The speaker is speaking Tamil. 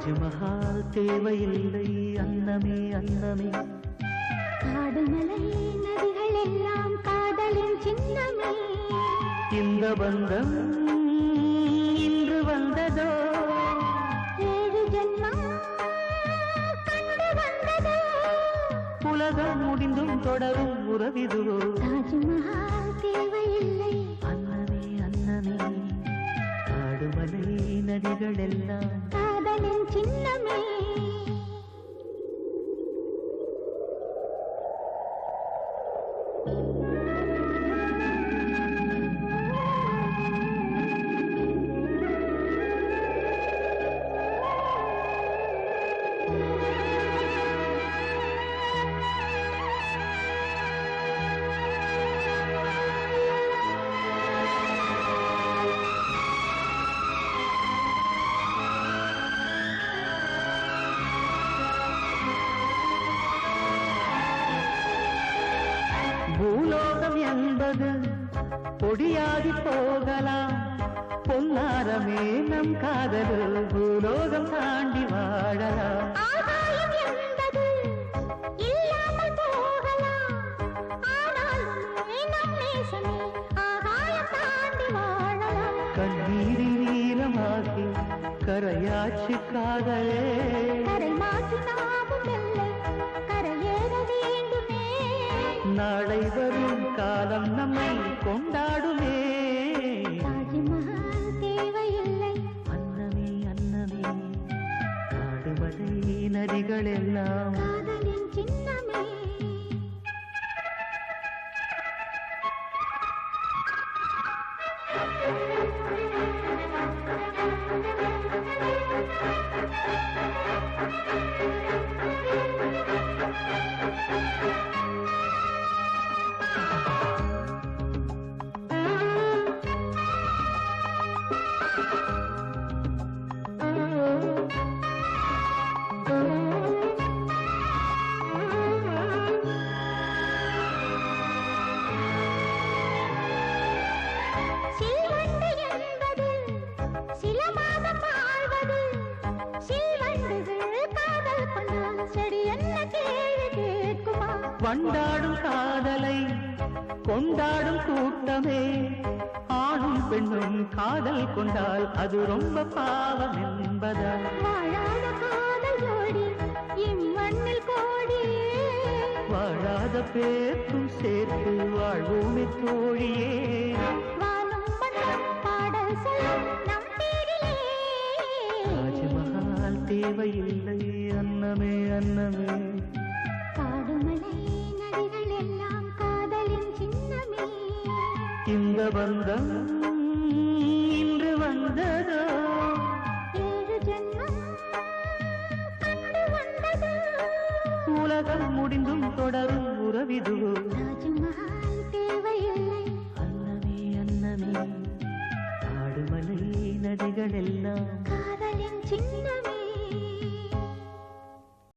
தாஜ்மஹால் தேவையில்லை அன்னமே அன்னமே. காடுமலை நதிகள் எல்லாம் காதலின் சின்னமே. இந்த பந்தம் இன்று வந்ததோ, 7 ஜென்மம் கண்டு வந்ததோ. உலகம் முடிந்தும் தொடரும் உறவிதுவோ. தாஜ்மஹால் தேவையில்லை அன்னமே அன்னமே. காடுமலை நதிகள் எல்லாம் காதலின் சின்னமே. பூலோகம் என்பது பொடியாகி போகலாம், பொன்னாரமே நம் காதல் பூலோகம் தாண்டி வாழலாம். ஆகாயம் என்பது இல்லாமல் போகலாம், ஆனாலும் நம் நேசமே ஆகாயம் தாண்டி வாழலாம். கண்ணீரில் நீளமாகி கரையாட்சி காதலே, கரை மாற்றி நாமும் வெல்ல கரையேற வேண்டுமே. நாளை வரும் காலம் நம்மை கொண்டாடுமே. தாஜ்மஹால் தேவையில்லை அன்னமே அன்னமே. காடுமலை நதிகள் எல்லாம் காதலின் சின்னமே. சில்வண்டு என்பது சில மாதம் வாழ்வது. சில்வண்டுகள் காதல் கொண்டால் செடி என்ன கேள்வி கேட்குமா? வண்டாடும் காதலை கொண்டாடும் கூட்டமே, ஆணும் பெண்ணும் காதல் கொண்டால் அது ரொம்ப பாவம் என்பதா? வாழாத காதல் ஜோடி இம்மண்ணில் கோடியே. வாழாத பேர்க்கும் சேர்த்து வாழ்வோமே தோழியே. வானும் மண்ணும் பாடல் சொல்லும் நம் பேரிலே. தாஜ்மஹால் தேவையில்லை அன்னமே அன்னமே. காடுமலை நதிகள் எல்லாம் காதலின் சின்னமே. இந்த பந்தம் இன்று வந்ததோ, 7 ஜென்மம் கண்டு வந்ததோ. உலகம் முடிந்தும் தொடரும் உறவிதுவோ. தாஜ்மஹால் தேவையில்லை அன்னமே அன்னமே. காடுமலை நதிகள் எல்லாம் காதலின் சின்னமே.